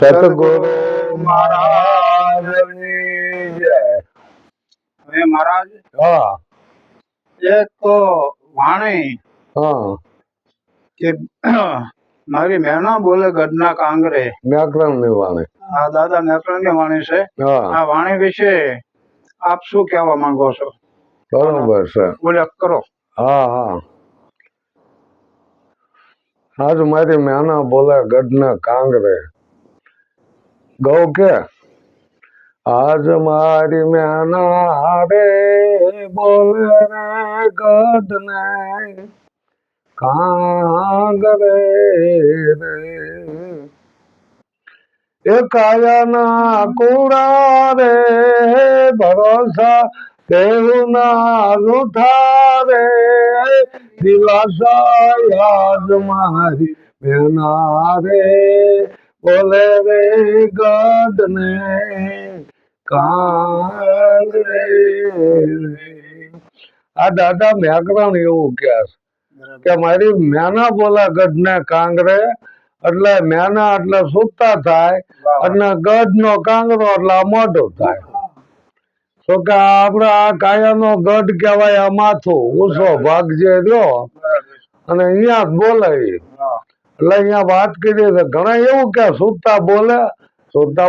સતગુરુ મહારાજની જય. હવે મહારાજ હા એક વાણી હા કે મારી મહેના બોલે ગઢના કાંગરે, વ્યાકરણ ની વાણી. આ દાદા નેકરણ ની વાણી છે. હા આ વાણી વિશે આપ શું કહેવા માંગો છો? બરોબર છે. બોલે કરો. હા હા આજ મારી મેના બોલે ગઢના કાંગરે ગૌ કે આજ મારી મેના રે બોલે રે ગઢને કાંગરે રે એ કાયાના કુડા રે ભરોસા તેવું ના રૂઠા રે દિલાસા યાદ મારી મેના રે બોલે રે ગઢને કાંગરે રે. આ દાદા વ્યાકરણ એવું કે કે મારી મેના બોલા ગઢને કાંગરે એટલે મેના એટલે સુતા થાય અને ગઢ નો કાંગરો એટલે મોઢું થાય. તો કે આપડે આ કાયા નો ગઢ કહેવાય. આ માથું ઊંચો ભાગ જે રહ્યો અને અહીંયા જ બોલાય. એટલે અહીંયા વાત કરી છે ઘણા એવું કે સુતા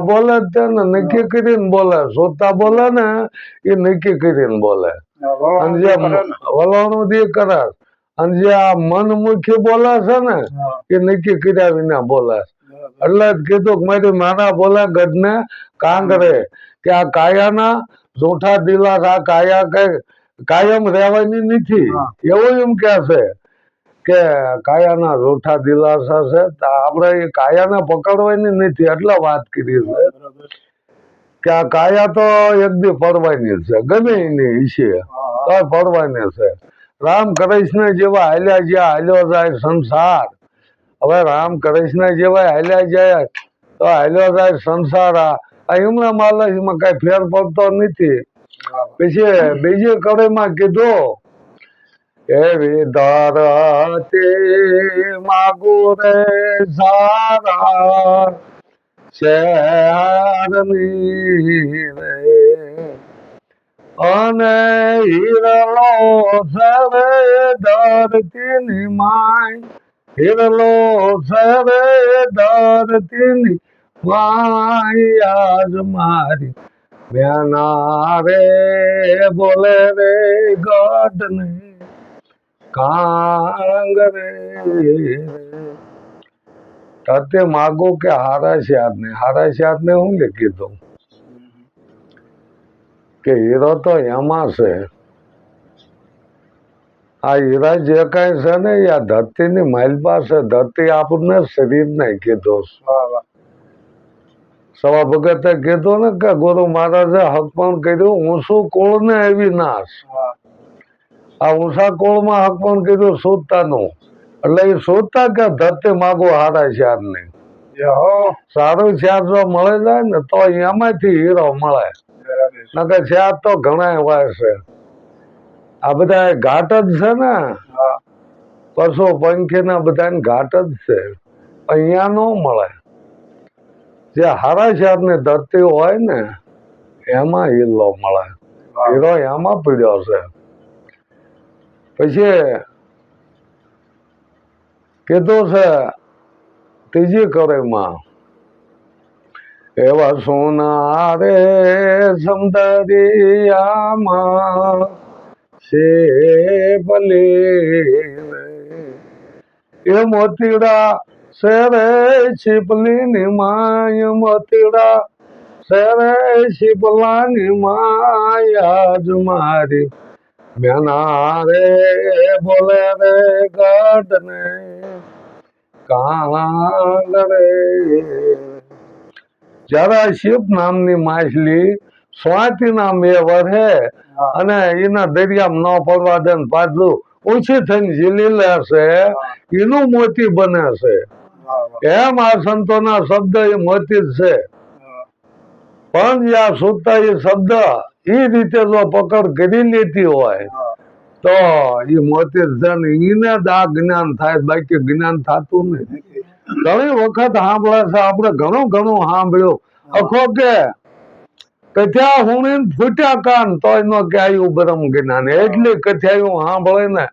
બોલે જ છે ને નક્કી કરીને બોલે. સુતા બોલે ને એ નક્કી કરીને બોલે અને જે વલણું દી કરે અને જે આ મનમુખી બોલે છે ને એ નક્કી કર્યા વિના બોલે. એટલે જ કીધું કે મારી માના બોલે ગઢને કાંગરે કે આ કાયાના જૂઠા દિલાસ આ કાયા કઈ કાયમ રહેવાની નથી એવું એમ કે છે કે કાયાના જૂઠા દિલાસા છે તો આપણે એ કાયાને પકડવાની નથી એટલે વાત કરી છે કે આ કાયા તો એક દી પડવાની છે ગમે એની છે તો પડવાની છે. રામ કૃષ્ણ જેવા હાલ્યા જ્યાં હાલ્યો જાય સંસાર. હવે રામ કૃષ્ણ જેવા હાલ્યા જાય તો હાલ્યો જાય સંસાર. આ એમના માલમાં કઈ ફેર પડતો નથી. પછી બીજી કડીમાં કીધું એવી ધરતી માગુ રે સારા શહેરની રે અને હિરલો સરે ધરતીની માય હિરલો સરે ધરતીની માય આજ મારી મેના રે બોલે રે ગઢને કાંગરે તે માગો કે હારા ને હું કીધું કે હીરો તો એમાં છે. આ હીરા જે કઈ છે ને આ ધરતી ની માલપા છે. ધરતી આપણને શરીર ને કીધું. સવા ભગતે કીધું ને કે ગુરુ મહારાજે હકપણ કર્યું ઊંચું કુળ ને એવી નાશ. આ ઊંચા કુળ માં હકપણ કર્યું સોતાનું એટલે એ સોતા કે ધરતી માગો હારા શાર ને સારું શાર જો મળે જાય ને તો એમાંથી હીરો મળે. નકર શાર તો ઘણા એવા છે. આ બધા ઘાટ જ છે ને પશુ પંખી ના બધા ઘાટ જ છે. અહીંયા નો મળે. જે હારા શાર ની ધરતી હોય ને એમાં હીરો મળે. હીરો એમાં પીડ્યો છે. પછી કીધું છે ત્રીજી કડીમાં એવા સોના રે સમદરિયામાં છે ભલે એ મોતીડા શેરે છીપલી ની માય મોતીડા શેરે છીપલાની માયા જ મારી મેના રે બોલે રે ગઢને કાંગરે. જયારે શિપ નામની માછલી સ્વાતિ નામ એ વરે અને એના દરિયામાં ન પડવા દે ને પાછું ઓછી થઈને ઝીલી લેશે એનું મોતી બને છે. એમ આ સંતોના શબ્દ એ મોતી જ છે. પણ જ્યાં સુતા એ શબ્દ એ રીતે જો પકડ કરી લેતી હોય તો એ મોતી જ છે ને એને જ આ જ્ઞાન થાય બાકી જ્ઞાન થતું નથી. ઘણી વખત સાંભળે છે આપણે, ઘણું ઘણું સાંભળ્યું. અખો કે કથ્યા હુણીન ફૂટ્યા કાન તોય નો કે આવ્યું બ્રહ્મ જ્ઞાન. એટલી કથ્યાયું સાંભળે ને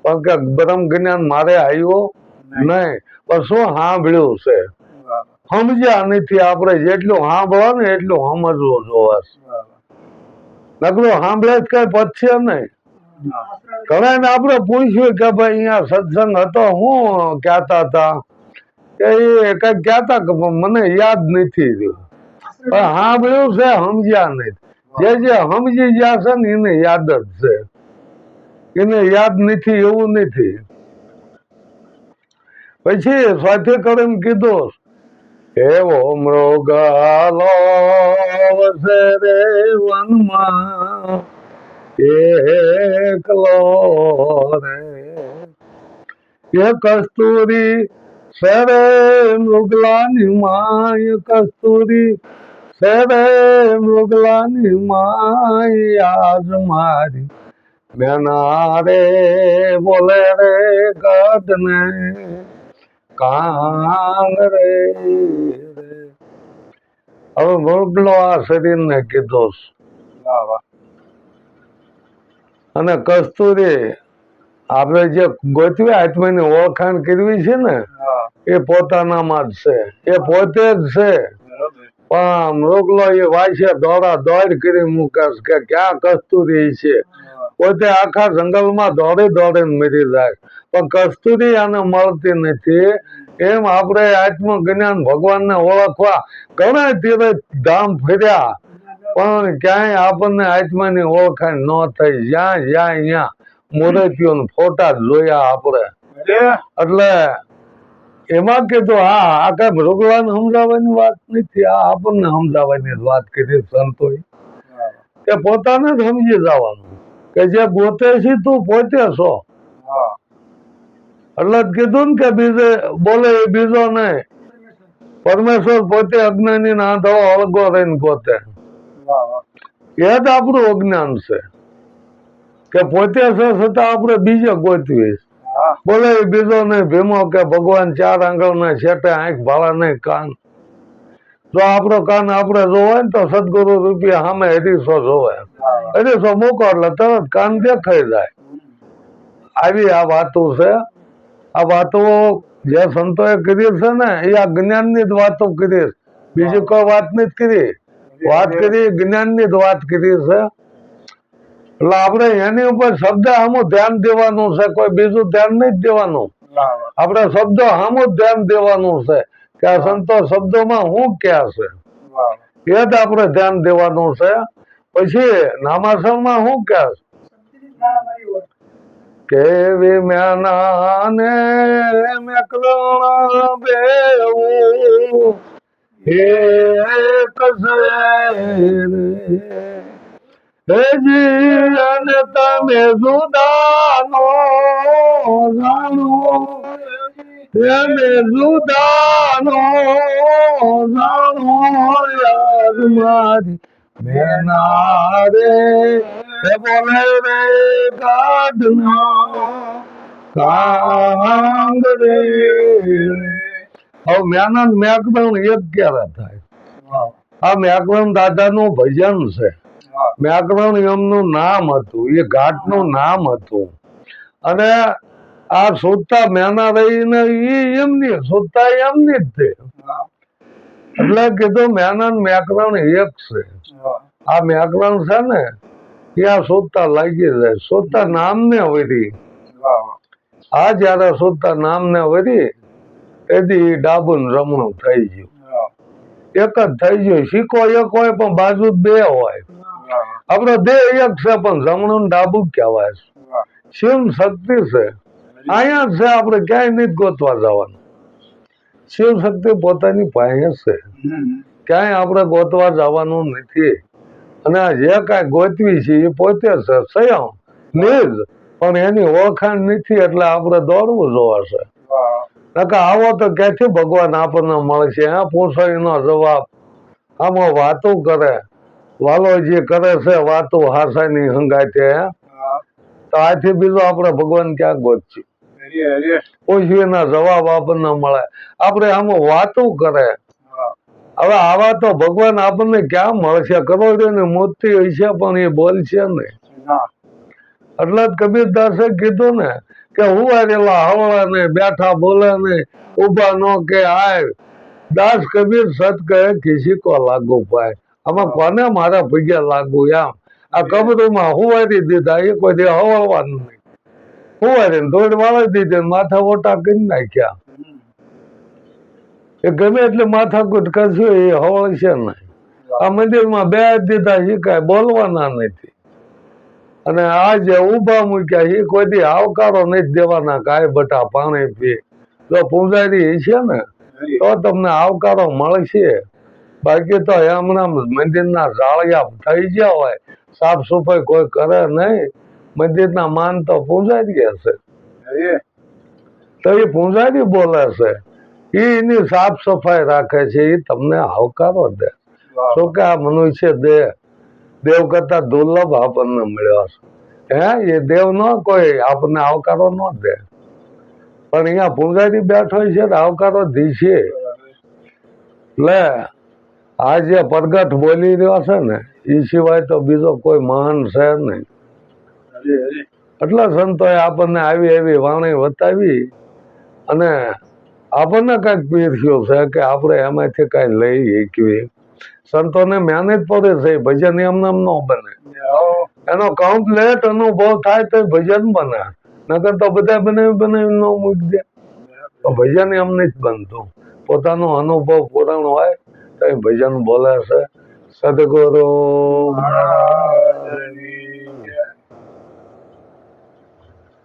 પણ કે બ્રહ્મ જ્ઞાન મારે આવ્યું નહીં. પણ શું સાંભળ્યું છે, સમજ્યા નથી. આપણે જેટલું સાંભળો ને એટલું સમજવું જોવા. નકરું સાંભળે જ કઈ પતશે નહીં. ઘણા ને આપણે પૂછ્યું કે ભાઈ અહીંયા સત્સંગ હતો, હું કહેતા હતા કે એ કઈ કહેતા કે મને યાદ નથી રહ્યું. પણ સાંભળ્યું છે, સમજ્યા નહીં. જે સમજી ગયા છે ને એને યાદ જ છે, એને યાદ નથી એવું નથી. પછી સાથે કરીને કીધું, એવો મૃગાલો વસે રે વનમાં એકલો રે, એ કસ્તુરી સરે મૃગલાની માય, કસ્તુરી સરે મૃગલાની માય આજ મારી મેના રે બોલે રે ગઢને કાંગ રે. હવે મૃગલો આ શરીર ને કીધો અને કસ્તુરી આપણે જે ગોતવી આત્માની ઓળખાણ કરવી છે ને એ પોતાનામાં જ છે, એ પોતે જ છે. પણ મૃગલો એ વાંચે દોડા દોડ કરી મૂકે કે ક્યાં કસ્તુરી છે. પોતે આખા જંગલમાં દોડી દોડીને મરી જાય પણ કસ્તુરી આને મળતી નથી. એમ આપણે આત્મજ્ઞાન ભગવાનને ઓળખવા ઘણા તીર્થ ધામ ફર્યા પણ ક્યાંય આપણને આત્માની ઓળખાણ ન થઈ. જ્યાં જ્યાં અહીંયા મૂર્તિઓ ફોટા જોયા આપણે. એટલે એમાં કીધું આ કઈ મૃગલાને સમજાવવાની વાત નથી, આ આપણને સમજાવવાની વાત કરી સંતોએ કે પોતાને જ સમજી જવાનું કે જે પોતે છે તું પોતે છો. એટલે જ કીધું ને કે બીજે બોલે એ બીજો નહીં. પરમેશ્વર પોતે અજ્ઞાની ના આંધળો અળગો રહીને પોતે, એ જ આપણું અજ્ઞાન છે કે પોતે છે છતાં આપણે બીજે ગોતવી. બોલે એ બીજો નહીં. ભીમો કે ભગવાન ચાર આંગળ ના છેટે આંખ ભાળા નહીં કાન. જો આપણો કાન આપણે જોવે ને તો સદગુરુ રૂપિયા સામે હરીસો જોવે, હરીસો મૂકો એટલે તરત કાન દેખાઈ જાય. આવી આ વાતો છે. આ વાતો જે સંતોએ કરી છે ને એ આ જ્ઞાન ની જ વાતો કરી, બીજી કોઈ વાત નથી કરી. વાત કરી જ્ઞાન ની જ વાત કરી છે. એટલે આપણે એની ઉપર શબ્દ સામું ધ્યાન દેવાનું છે, કોઈ બીજું ધ્યાન નહીં દેવાનું. આપણે શબ્દો સામું ધ્યાન દેવાનું છે કે આ સંતો શબ્દોમાં શું ક્યાં છે એ જ આપણે ધ્યાન દેવાનું છે. પછી નામાસણમાં શું ક્યાં છે કેવી મેના ને મેકરણ બેવું એક અને તમે જુદાનો જાણો, તમે જુદાનો જાણો યાદ મારી મેના રે બોલે રે ગાઢના કાંગ રે. હવે મેના મેકરણ એક ક્યારે થાય? આ મેકરણ દાદા નું ભજન છે. મેકરણ એમનું નામ હતું, એ ઘાટ નું નામ હતું. અને આ સુતા મેના રહીને એ એમની સુતા એમની જ છે. એટલે કીધું મેના મેકરણ એક છે. આ મેકરણ છે ને ત્યાં સુતા લાગી જાય. સુતા નામ ને વરી આ જયારે સુતા નામ ને વરી એથી ડાબુન રમણું થઈ ગયું. એક જ થઈ ગયું. શીખો એક હોય પણ બાજુ બે હોય. આપડે દેહ એક છે પણ જમણું ડાબુ કહેવાય. શિવ શક્તિ છે અહીંયા જ છે, આપણે ક્યાંય નથી ગોતવા જવાનું. શિવ શક્તિ પોતાની પાસે છે, ક્યાંય આપણે ગોતવા જવાનું નથી. અને જે કાંઈ ગોતવી છે એ પોતે છે સ્વયં નિજ, પણ એની ઓળખાણ નથી એટલે આપણે દોડવું જોવાશે. આવો તો ક્યાંથી ભગવાન આપણને મળશે? હા પૂછો એનો જવાબ. આમાં વાતો કરે વાલો જે કરે છે વાતો હાસાની હંગાતે, તો આથી બીજો આપણે ભગવાન ક્યાં ગોતશું? પૂછવીના જવાબ આપણને મળે. આપણે આમાં વાતો કરે. હવે આવા તો ભગવાન આપણને ક્યાં મળશે? કરોડો ની મૂર્તિ હશે પણ એ બોલશે નહીં. એટલે જ કબીરદાસે કીધું ને કે હુવારેલા હવળા ને બેઠા બોલે ને ઉભા નો કે આય દાસ કબીર સત કહે કિસી કો લાગુ પાય. આમાં કોને મારા પગે લાગુ? એમ આ કબરોમાં હુવારી દીધા, એ કોઈ દે હવળવાનું નહીં. હુવારીને ધોળ વાળી દીધી, માથા ઓટા કરી નાખ્યા. એ ગમે એટલે માથાકૂટ કરશું એ હવળશે નહીં. આ મંદિરમાં બે દીધા શીખાય, બોલવાના નથી. અને આ જે ઉભા મૂક્યા એ કોઈ દી આવકારો નથી દેવાના. કાંઈ બટા પાણી પી. જો પૂંજારી હશે ને તો તમને આવકારો મળશે. બાકી તો હમણાં મંદિરના જાળિયા થઈ ગયા હોય, સાફ સફાઈ કોઈ કરે નહીં. મંદિરના માન તો પૂંજારી હશે, તો એ પૂંજારી બોલે છે, એની સાફ સફાઈ રાખે છે, એ તમને આવકારો દે. શું કે આ મનુષ્ય દેવ કરતા દુર્લભ આપણને મળ્યો છે. હે એ દેવ નો કોઈ આપણને આવકારો ન દે, પણ અહીંયા પૂંજારી બેઠો છે આવકારો દીશે. એટલે આ જે પ્રગટ બોલી રહ્યો છે ને એ સિવાય તો બીજો કોઈ મહાન છે નહીં. એટલે સંતોએ આપણને આવી એવી વાણી બતાવી અને આપણને કઈક પીરસ્યું છે કે આપણે એમાંથી કઈ લઈ શકીએ. સંતોને મહેનત પડે છે, ભજન એમને ન બને. એનો કમ્પ્લેટ અનુભવ થાય તો ભજન બને, નકર તો બધા બનાવી ન મૂકી દે તો ભજન એમ નથી બનતું. પોતાનો અનુભવ પૂરણ હોય તો ભજન બોલે છે. સદગુરુ